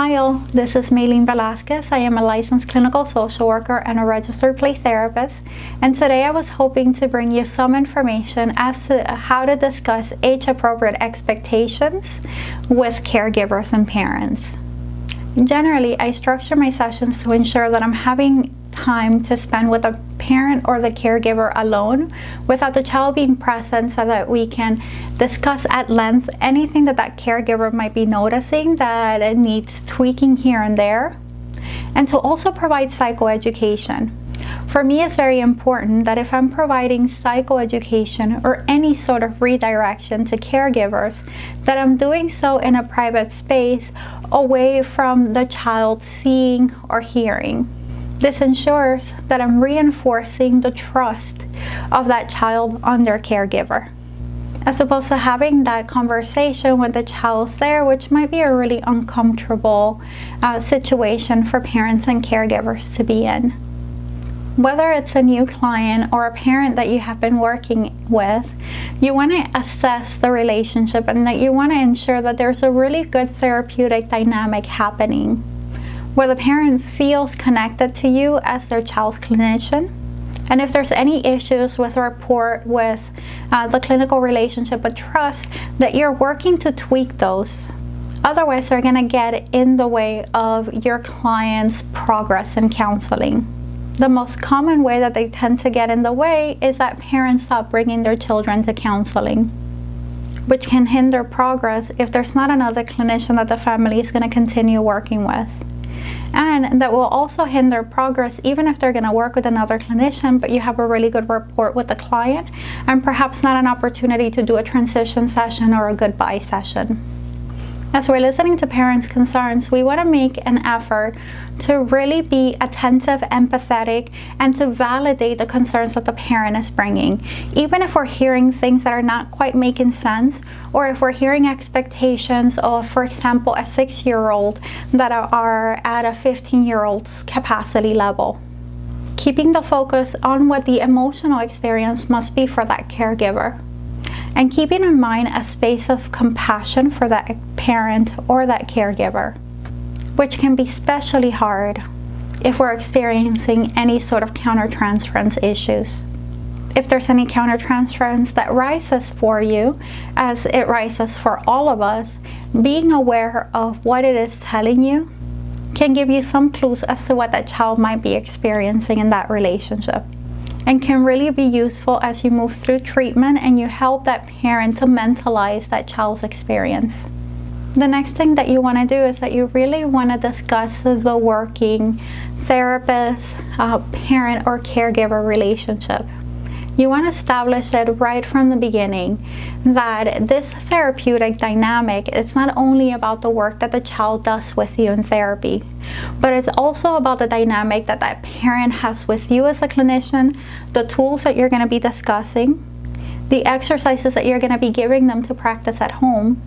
Hi all, this is Maylene Velasquez. I am a licensed clinical social worker and a registered play therapist, and today I was hoping to bring you some information as to how to discuss age-appropriate expectations with caregivers and parents. Generally, I structure my sessions to ensure that I'm having time to spend with the parent or the caregiver alone without the child being present, so that we can discuss at length anything that caregiver might be noticing that it needs tweaking here and there, and to also provide psychoeducation. For me, it's very important that if I'm providing psychoeducation or any sort of redirection to caregivers, that I'm doing so in a private space away from the child seeing or hearing. This ensures that I'm reinforcing the trust of that child on their caregiver, as opposed to having that conversation when the child's there, which might be a really uncomfortable situation for parents and caregivers to be in. Whether it's a new client or a parent that you have been working with, you want to assess the relationship and that you want to ensure that there's a really good therapeutic dynamic happening, where the parent feels connected to you as their child's clinician. And if there's any issues with rapport, with the clinical relationship, with trust, that you're working to tweak those. Otherwise, they're going to get in the way of your client's progress in counseling. The most common way that they tend to get in the way is that parents stop bringing their children to counseling, which can hinder progress if there's not another clinician that the family is going to continue working with. And that will also hinder progress even if they're going to work with another clinician, but you have a really good rapport with the client and perhaps not an opportunity to do a transition session or a goodbye session. As we're listening to parents' concerns, we want to make an effort to really be attentive, empathetic, and to validate the concerns that the parent is bringing. Even if we're hearing things that are not quite making sense, or if we're hearing expectations of, for example, a 6-year-old that are at a 15-year-old's capacity level. Keeping the focus on what the emotional experience must be for that caregiver, and keeping in mind a space of compassion for that parent or that caregiver, which can be especially hard if we're experiencing any sort of countertransference issues. If there's any countertransference that rises for you, as it rises for all of us, being aware of what it is telling you can give you some clues as to what that child might be experiencing in that relationship, and can really be useful as you move through treatment and you help that parent to mentalize that child's experience. The next thing that you want to do is that you really want to discuss the working therapist, parent, or caregiver relationship. You want to establish it right from the beginning that this therapeutic dynamic is not only about the work that the child does with you in therapy, but it's also about the dynamic that that parent has with you as a clinician, the tools that you're going to be discussing, the exercises that you're going to be giving them to practice at home,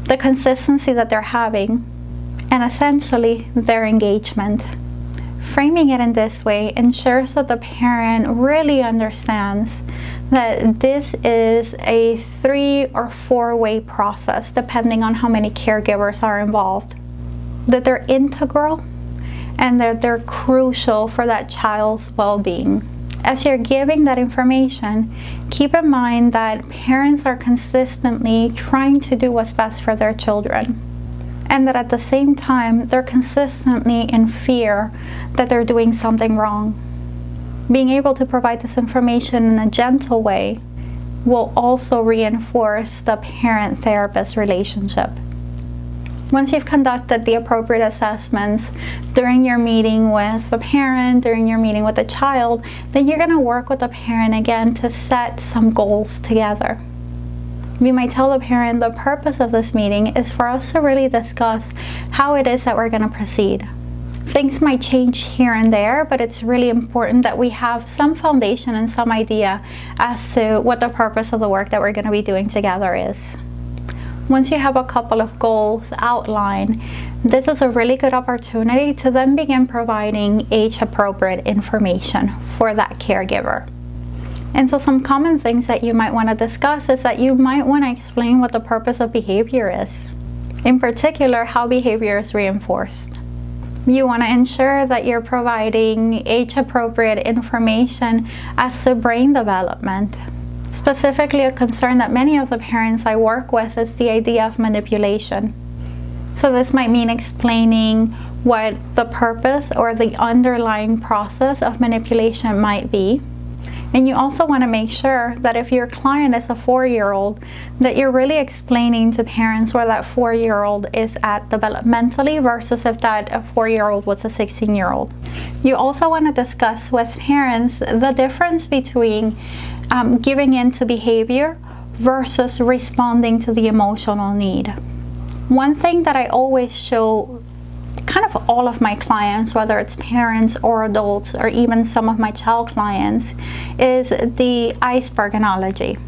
the consistency that they're having, and essentially their engagement. Framing it in this way ensures that the parent really understands that this is a 3- or 4-way process, depending on how many caregivers are involved. That they're integral and that they're crucial for that child's well-being. As you're giving that information, keep in mind that parents are consistently trying to do what's best for their children, and that at the same time, they're consistently in fear that they're doing something wrong. Being able to provide this information in a gentle way will also reinforce the parent-therapist relationship. Once you've conducted the appropriate assessments during your meeting with the parent, during your meeting with the child, then you're going to work with the parent again to set some goals together. You might tell the parent the purpose of this meeting is for us to really discuss how it is that we're going to proceed. Things might change here and there, but it's really important that we have some foundation and some idea as to what the purpose of the work that we're going to be doing together is. Once you have a couple of goals outlined, this is a really good opportunity to then begin providing age-appropriate information for that caregiver. And so some common things that you might want to discuss is that you might want to explain what the purpose of behavior is. In particular, how behavior is reinforced. You want to ensure that you're providing age-appropriate information as to brain development. Specifically, a concern that many of the parents I work with is the idea of manipulation. So this might mean explaining what the purpose or the underlying process of manipulation might be. And you also want to make sure that if your client is a 4-year-old, that you're really explaining to parents where that 4-year-old is at developmentally versus if that 4-year-old was a 16-year-old. You also want to discuss with parents the difference between giving in to behavior versus responding to the emotional need. One thing that I always show kind of all of my clients, whether it's parents or adults or even some of my child clients, is the iceberg analogy.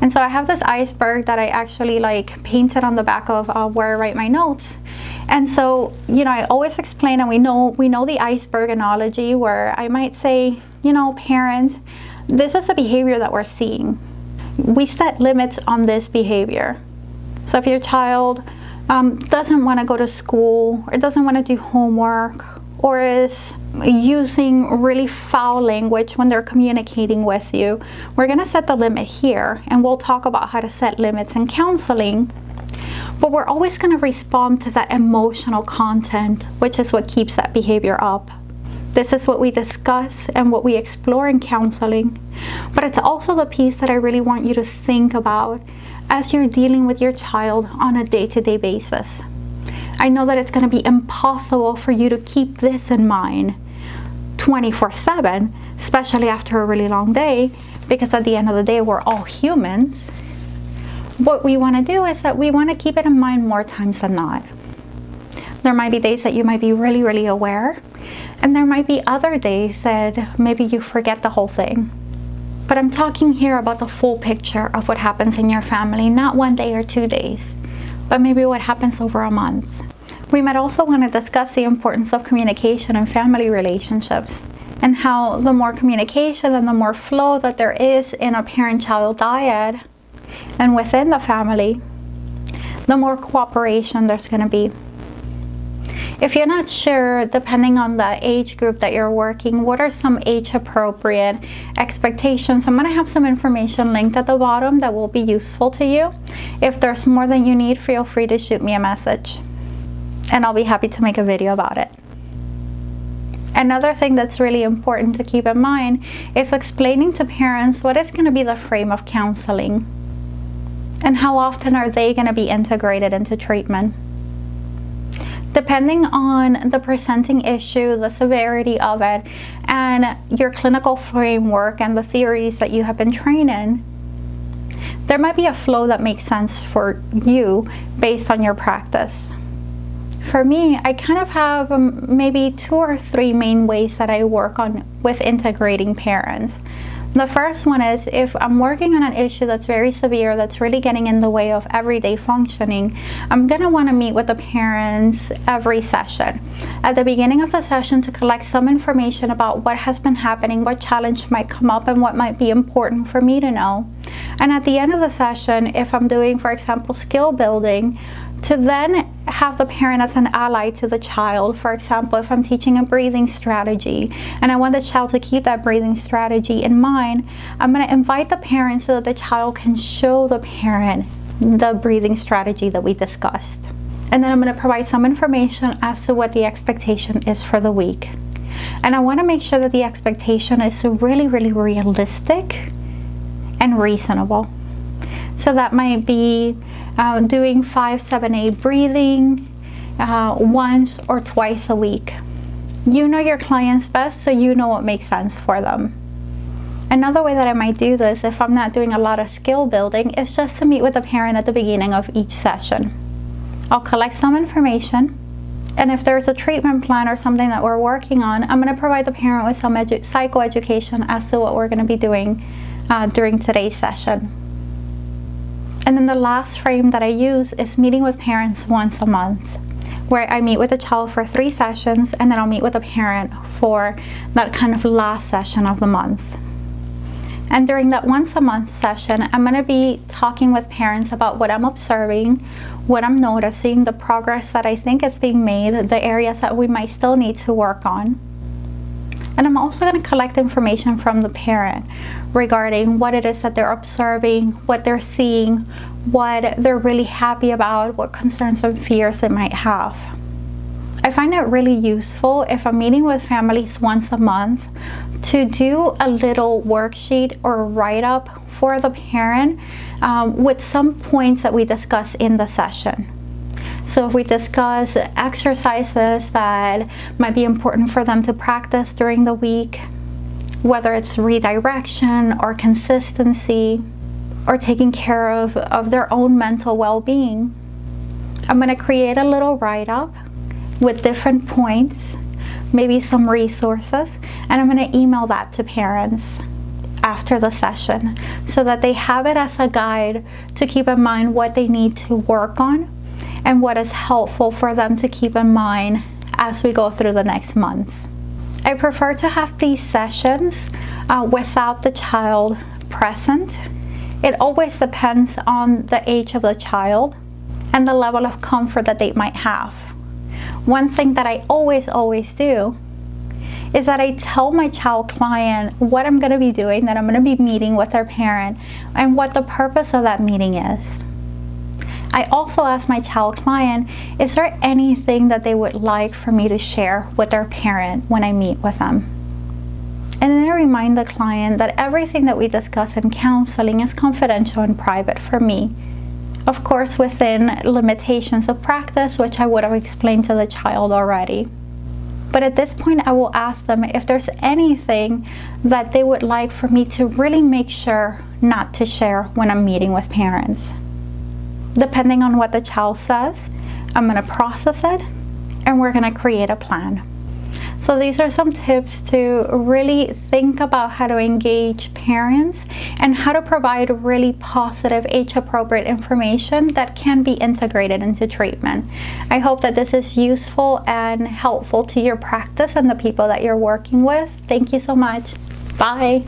And so I have this iceberg that I actually painted on the back of where I write my notes. And so, I always explain, and we know the iceberg analogy, where I might say, parent, this is the behavior that we're seeing. We set limits on this behavior. So if your child doesn't want to go to school, or doesn't want to do homework, or is using really foul language when they're communicating with you, we're going to set the limit here, and we'll talk about how to set limits in counseling. But we're always going to respond to that emotional content, which is what keeps that behavior up. This is what we discuss and what we explore in counseling. But it's also the piece that I really want you to think about as you're dealing with your child on a day-to-day basis. I know that it's going to be impossible for you to keep this in mind 24/7, especially after a really long day, because at the end of the day, we're all humans. What we want to do is that we want to keep it in mind more times than not. There might be days that you might be really, really aware, and there might be other days that maybe you forget the whole thing. But I'm talking here about the full picture of what happens in your family, not 1 day or 2 days, but maybe what happens over a month. We might also want to discuss the importance of communication in family relationships, and how the more communication and the more flow that there is in a parent-child dyad and within the family, the more cooperation there's going to be. If you're not sure, depending on the age group that you're working, what are some age-appropriate expectations, I'm going to have some information linked at the bottom that will be useful to you. If there's more than you need, feel free to shoot me a message, and I'll be happy to make a video about it. Another thing that's really important to keep in mind is explaining to parents what is going to be the frame of counseling, and how often are they going to be integrated into treatment. Depending on the presenting issue, the severity of it, and your clinical framework and the theories that you have been trained in, there might be a flow that makes sense for you based on your practice. For me, I kind of have maybe 2 or 3 main ways that I work on with integrating parents. The first one is, if I'm working on an issue that's very severe, that's really getting in the way of everyday functioning, I'm going to want to meet with the parents every session. At the beginning of the session, to collect some information about what has been happening, what challenge might come up, and what might be important for me to know. And at the end of the session, if I'm doing, for example, skill building, to then have the parent as an ally to the child. For example, if I'm teaching a breathing strategy and I want the child to keep that breathing strategy in mind, I'm going to invite the parent so that the child can show the parent the breathing strategy that we discussed. And then I'm going to provide some information as to what the expectation is for the week. And I want to make sure that the expectation is really, really realistic and reasonable. So that might be doing 5, 7, 8 breathing once or twice a week. You know your clients best, so you know what makes sense for them. Another way that I might do this, if I'm not doing a lot of skill building, is just to meet with the parent at the beginning of each session. I'll collect some information, and if there's a treatment plan or something that we're working on, I'm going to provide the parent with some psychoeducation as to what we're going to be doing during today's session. And then the last frame that I use is meeting with parents once a month, where I meet with the child for 3 sessions, and then I'll meet with the parent for that kind of last session of the month. And during that once a month session, I'm going to be talking with parents about what I'm observing, what I'm noticing, the progress that I think is being made, the areas that we might still need to work on. And I'm also going to collect information from the parent regarding what it is that they're observing, what they're seeing, what they're really happy about, what concerns and fears they might have. I find it really useful if I'm meeting with families once a month to do a little worksheet or write-up for the parent with some points that we discuss in the session. So if we discuss exercises that might be important for them to practice during the week, whether it's redirection or consistency or taking care of their own mental well-being, I'm going to create a little write-up with different points, maybe some resources, and I'm going to email that to parents after the session so that they have it as a guide to keep in mind what they need to work on and what is helpful for them to keep in mind as we go through the next month. I prefer to have these sessions without the child present. It always depends on the age of the child and the level of comfort that they might have. One thing that I always do is that I tell my child client what I'm going to be doing, that I'm going to be meeting with their parent, and what the purpose of that meeting is. I also ask my child client, is there anything that they would like for me to share with their parent when I meet with them? And then I remind the client that everything that we discuss in counseling is confidential and private for me. Of course, within limitations of practice, which I would have explained to the child already. But at this point, I will ask them if there's anything that they would like for me to really make sure not to share when I'm meeting with parents. Depending on what the child says, I'm going to process it and we're going to create a plan. So these are some tips to really think about how to engage parents and how to provide really positive age-appropriate information that can be integrated into treatment. I hope that this is useful and helpful to your practice and the people that you're working with. Thank you so much. Bye.